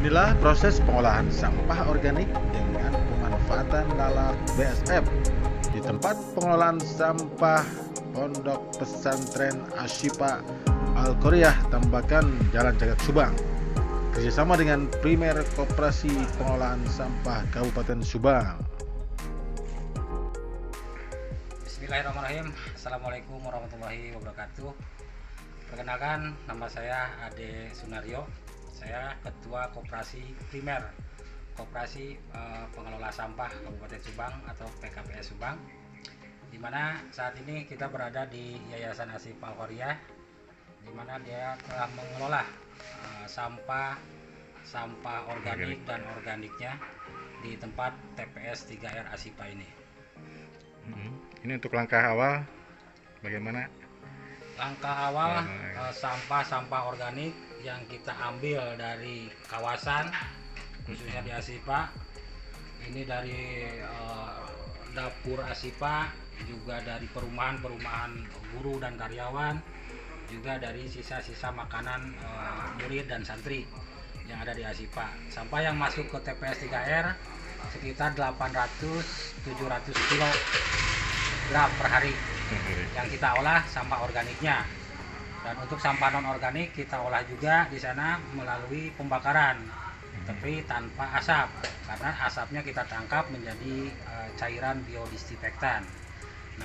Inilah proses pengolahan sampah organik dengan pemanfaatan lalat BSF di tempat pengelolaan sampah Pondok Pesantren Ashifa Al-Qaryah Tambakan, Jalan Cagat, Subang, kerjasama dengan Primer Koperasi Pengelolaan Sampah Kabupaten Subang. Bismillahirrahmanirrahim. Assalamualaikum warahmatullahi wabarakatuh. Perkenalkan, nama saya Ade Sunario. Saya Ketua Koperasi Primer Koperasi Pengelola Sampah Kabupaten Subang atau PKPS Subang, di mana saat ini kita berada di Yayasan Ashifa Al-Qaryah, di mana dia telah mengelola sampah organik dan organiknya di tempat TPS 3R Ashifa ini. Ini untuk langkah awal bagaimana? Langkah awal sampah organik yang kita ambil dari kawasan, khususnya di Ashifa ini, dari dapur Ashifa, juga dari perumahan guru dan karyawan, juga dari sisa-sisa makanan murid dan santri yang ada di Ashifa. Sampah yang masuk ke TPS 3R sekitar 800-700 kilogram per hari yang kita olah sampah organiknya. Dan untuk sampah non organik kita olah juga di sana melalui pembakaran, tapi tanpa asap, karena asapnya kita tangkap menjadi cairan biodisinfektan.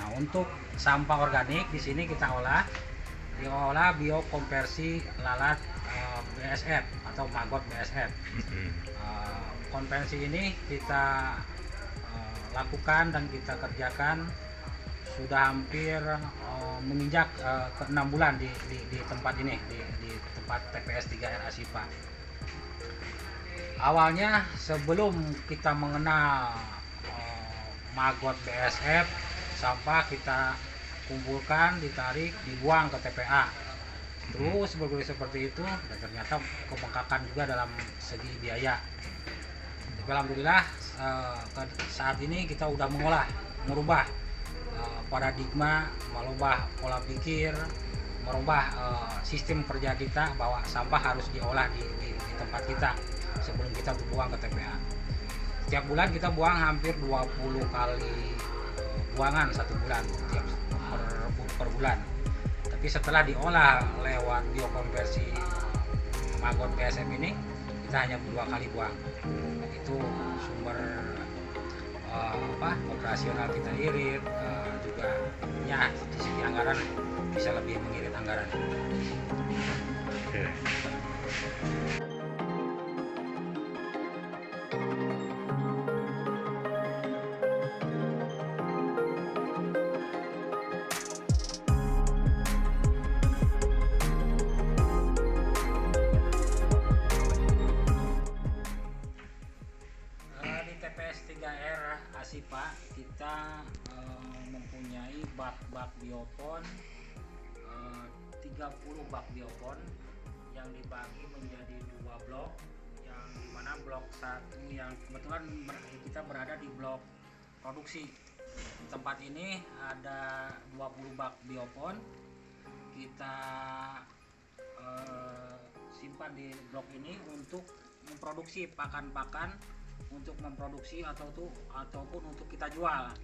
Nah, untuk sampah organik di sini kita olah biokonversi lalat BSF atau maggot BSF. Konversi ini kita lakukan dan kita kerjakan sudah hampir menginjak ke 6 bulan di tempat ini, di tempat TPS 3R Ashifa. Awalnya sebelum kita mengenal maggot BSF, sampah kita kumpulkan, ditarik, dibuang ke TPA. Terus bergulir seperti itu, dan ternyata kebengkakan juga dalam segi biaya. Tapi alhamdulillah saat ini kita udah merubah paradigma, merubah pola pikir, merubah sistem kerja kita, bahwa sampah harus diolah di tempat kita sebelum kita buang ke TPA. Setiap bulan kita buang hampir 20 kali buangan satu bulan, per bulan. Tapi setelah diolah lewat biokonversi maggot BSF ini, kita hanya 2 kali buang. Itu sumber operasional kita irit, juga ya di segi anggaran bisa lebih mengirit anggaran. Di TPS 3R Ashifa kita mempunyai bak biopon, 30 bak biopon yang dibagi menjadi 2 blok, yang dimana blok 1 yang kebetulan kita berada di blok produksi. Di tempat ini ada 20 bak biopon, kita simpan di blok ini untuk memproduksi pakan untuk memproduksi ataupun untuk kita jual.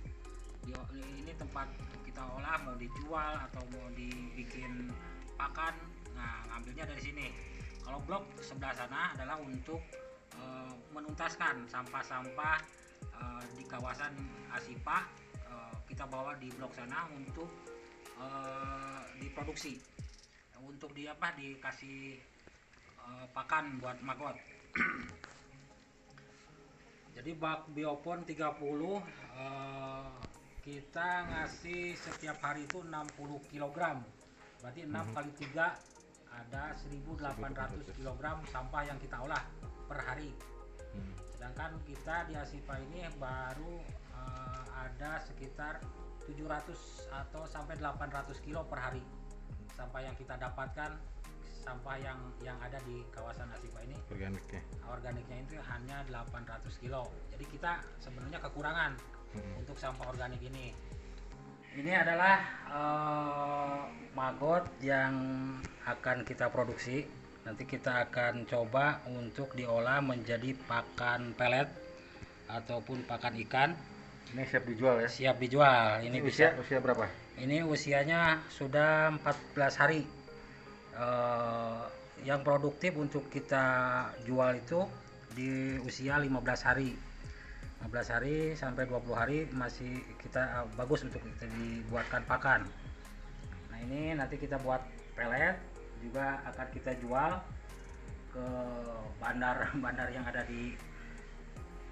Ini tempat kita olah, mau dijual atau mau dibikin pakan, nah ngambilnya dari sini. Kalau blok sebelah sana adalah untuk menuntaskan sampah-sampah di kawasan Ashifa, kita bawa di blok sana untuk diproduksi, untuk dikasih pakan buat maggot. Jadi bak biopon 30 kita ngasih setiap hari itu 60 kg. Berarti 6 kali 3 ada 1.800 kg sampah yang kita olah per hari. Sedangkan kita di Ashifa ini baru ada sekitar 700 atau sampai 800 kilo per hari sampah yang kita dapatkan. Sampah yang ada di kawasan Ashifa ini organiknya itu hanya 800 kilo. Jadi kita sebenarnya kekurangan untuk sampah organik ini. Ini adalah maggot yang akan kita produksi Nanti kita akan coba untuk diolah menjadi pakan pelet ataupun pakan ikan. Ini siap dijual ya? Siap dijual. Ini bisa. Usia berapa? Ini usianya sudah 14 hari. Yang produktif untuk kita jual itu di usia 15 hari. 15 hari sampai 20 hari masih kita bagus untuk kita dibuatkan pakan. Nah, ini nanti kita buat pelet, juga akan kita jual ke bandar-bandar yang ada di,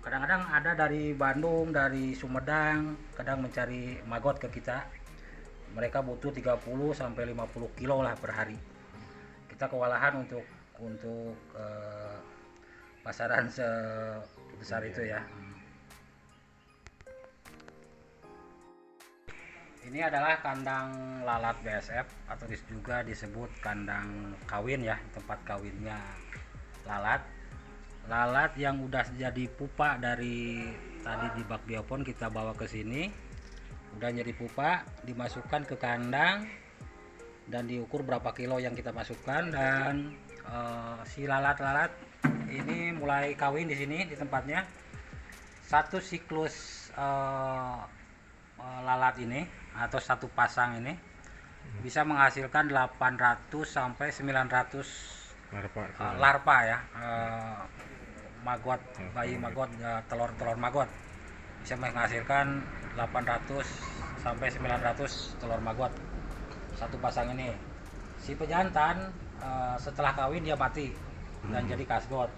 kadang-kadang ada dari Bandung, dari Sumedang, kadang mencari maggot ke kita. Mereka butuh 30 sampai 50 kilo lah per hari. Kita kewalahan untuk pasaran sebesar itu ya. Ini adalah kandang lalat BSF atau juga disebut kandang kawin ya, tempat kawinnya lalat. Lalat yang udah jadi pupa dari tadi di bak biopon kita bawa ke sini. Udah jadi pupa, dimasukkan ke kandang dan diukur berapa kilo yang kita masukkan, dan si lalat-lalat ini mulai kawin di sini di tempatnya. Satu siklus lalat ini atau satu pasang ini bisa menghasilkan 800 sampai 900 larva ya, maggot, bayi maggot, telur maggot. Bisa menghasilkan 800 sampai 900 telur maggot satu pasang ini. Si pejantan setelah kawin dia mati dan jadi kasgot,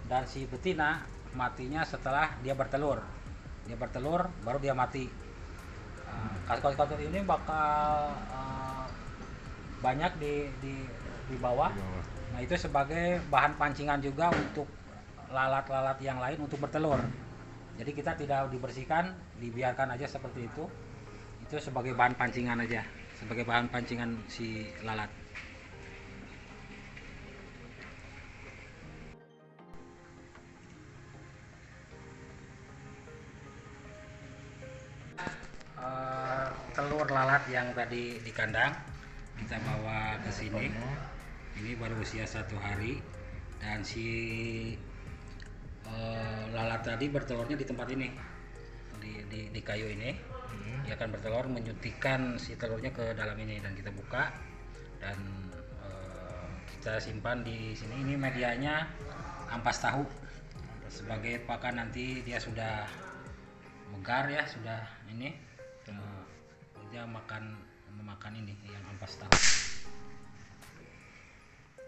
dan si betina matinya setelah dia bertelur. Dia bertelur baru dia mati. Kasgot-kasgot ini bakal banyak di bawah. Nah, itu sebagai bahan pancingan juga untuk lalat-lalat yang lain untuk bertelur. Jadi kita tidak dibersihkan, dibiarkan aja seperti itu. Itu sebagai bahan pancingan aja, sebagai bahan pancingan si lalat. Telur lalat yang tadi di kandang kita bawa ke sini. Ini baru usia 1 hari, dan si lalat tadi bertelurnya di tempat ini, di kayu ini. Dia akan bertelur, menyuntikkan si telurnya ke dalam ini, dan kita buka dan kita simpan di sini. Ini medianya ampas tahu sebagai pakan. Nanti dia sudah megar ya, sudah ini dia memakan ini yang ampas tahu.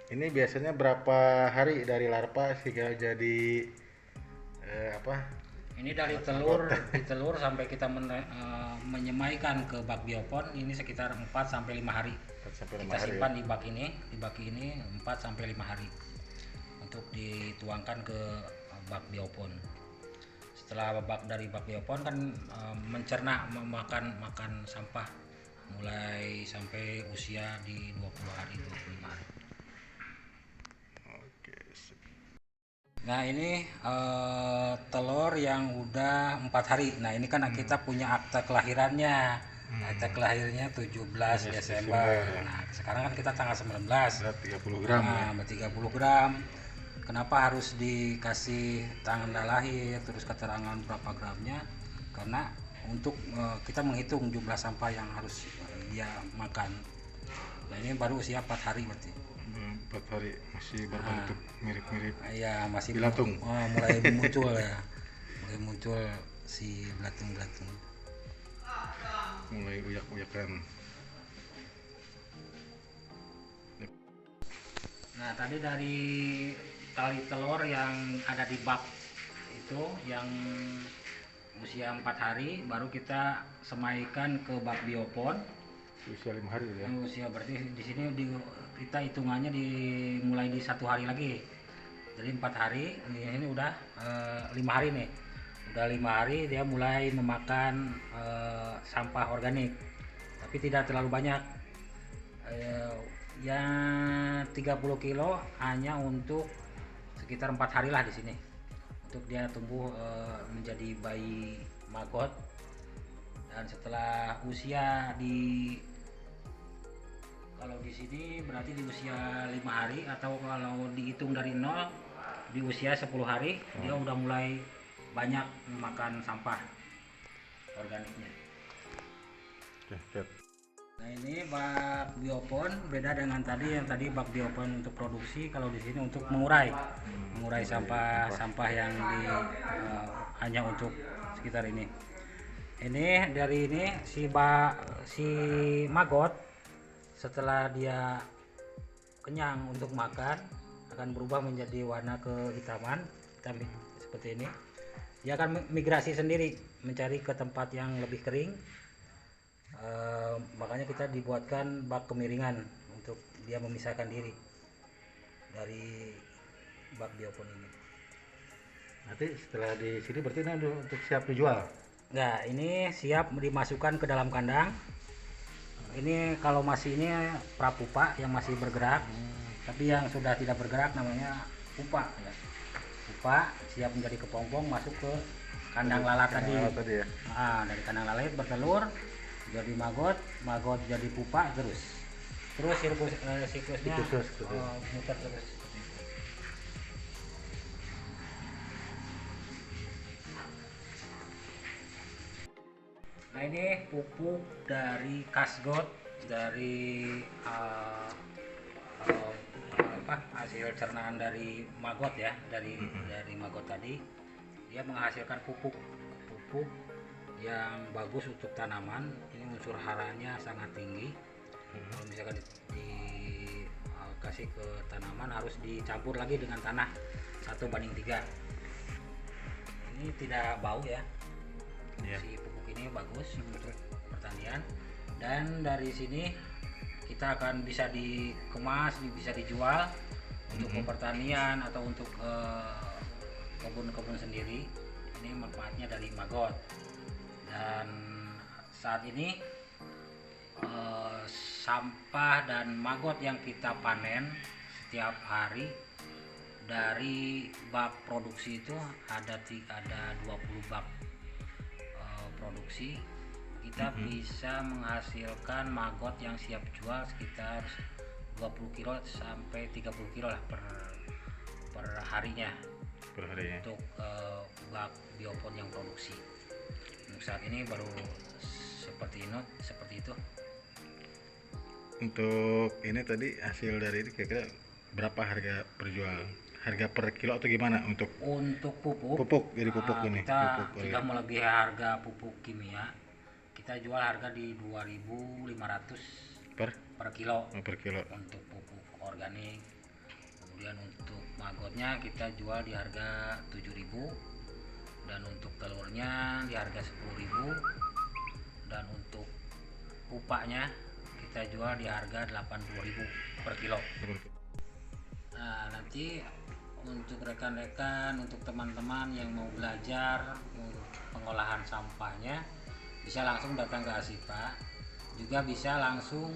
Ini biasanya berapa hari dari larva sehingga jadi Ini dari telur sampai kita menyemaikan ke bak biopon ini sekitar 4 sampai 5 hari. Kita simpan ya? di bak ini 4 sampai 5 hari untuk dituangkan ke bak biopon. Setelah dari bak biopon kan mencerna, makan sampah mulai sampai usia di 20 hari, 25 hari. Nah, ini telur yang udah 4 hari. Nah, ini kan kita punya akta kelahirannya. Akta kelahirannya 17 Desember. Nah, sekarang kan kita tanggal 19. 30 gram. Nah, 30 gram. Kenapa harus dikasih tanggal lahir terus keterangan berapa gramnya? Karena untuk kita menghitung jumlah sampah yang harus dia makan. Nah, ini baru usia 4 hari berarti. 4 hari masih berbentuk mirip-mirip. Iya, masih belatung. Mulai muncul ya. Mulai muncul si belatung-belatung. Mulai uyak-uyakan. Nah, tadi dari tali telur yang ada di bak itu yang usia 4 hari baru kita semaikan ke bak biopon. Usia 5 hari ya. Usia berarti di sini kita hitungannya mulai di 1 hari lagi. Jadi 4 hari, ini udah 5 hari nih. Udah 5 hari dia mulai memakan sampah organik. Tapi tidak terlalu banyak. Ya 30 kilo hanya untuk sekitar 4 hari lah di sini. Untuk dia tumbuh menjadi bayi maggot. Dan setelah usia di Kalau di sini berarti di usia 5 hari, atau kalau dihitung dari nol di usia 10 hari dia udah mulai banyak memakan sampah organiknya. Oke, siap. Nah, ini bak biopon beda dengan tadi, yang tadi bak biopon untuk produksi. Kalau di sini untuk mengurai sampah yang hanya untuk sekitar ini. Ini dari ini si maggot setelah dia kenyang untuk makan akan berubah menjadi warna kehitaman hitam seperti ini. Dia akan migrasi sendiri mencari ke tempat yang lebih kering. Makanya kita dibuatkan bak kemiringan untuk dia memisahkan diri dari bak biopon ini. Nanti setelah di sini berarti ini untuk siap dijual. Nah, ini siap dimasukkan ke dalam kandang. Ini kalau masih ini prapupa yang masih bergerak, tapi yang sudah tidak bergerak namanya pupa ya. Pupa siap menjadi kepompong masuk ke kandang lalat tadi. Ya. Nah, dari kandang lalat bertelur jadi maggot jadi pupa, terus siklusnya muter terus. Nah, ini pupuk dari kasgot dari hasil cernaan dari maggot ya, dari maggot tadi. Dia menghasilkan pupuk yang bagus untuk tanaman. Ini unsur haranya sangat tinggi. Kalau misalkan dikasih ke tanaman harus dicampur lagi dengan tanah 1:3. Ini tidak bau ya. Si pupuk ini bagus untuk pertanian, dan dari sini kita akan bisa dikemas, bisa dijual untuk pertanian atau untuk kebun-kebun sendiri. Ini manfaatnya dari maggot. Dan saat ini sampah dan maggot yang kita panen setiap hari dari bak produksi itu ada 20 bak produksi. Kita bisa menghasilkan maggot yang siap jual sekitar 20 kilo sampai 30 kilo lah per harinya. Untuk bak biopon yang produksi. Untuk saat ini baru seperti itu. Untuk ini tadi hasil dari ini kira-kira berapa harga perjual? Harga per kilo atau gimana untuk pupuk? Jadi pupuk ini. Kita sudah melebihi harga pupuk kimia. Kita jual harga di 2.500 per kilo. Per kilo. Untuk pupuk organik. Kemudian untuk maggotnya kita jual di harga 7.000, dan untuk telurnya di harga 10.000, dan untuk pupaknya kita jual di harga 80.000 per kilo. Nah, nanti untuk rekan-rekan, untuk teman-teman yang mau belajar pengolahan sampahnya bisa langsung datang ke Ashipa, juga bisa langsung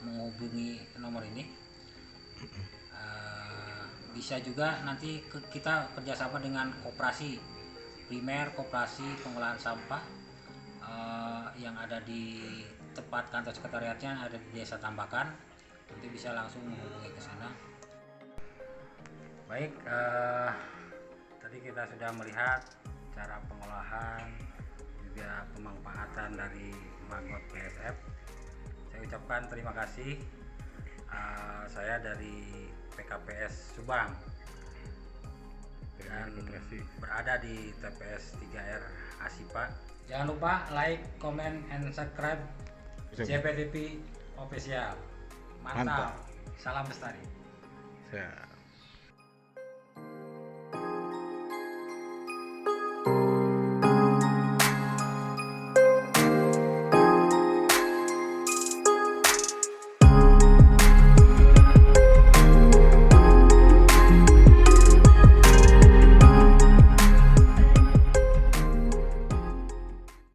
menghubungi nomor ini. Bisa juga nanti kita kerjasama dengan koperasi primer, koperasi pengolahan sampah yang ada di tempat kantor sekretariatnya ada di Desa Tambakan. Nanti bisa langsung menghubungi ke sana. Baik, tadi kita sudah melihat cara pengolahan juga pemanfaatan dari maggot BASF. Saya ucapkan terima kasih. Saya dari PKPS Subang dan berada di TPS 3R Ashipa. Jangan lupa like, comment, and subscribe JPTV Official. Mantap. Salam Bestari.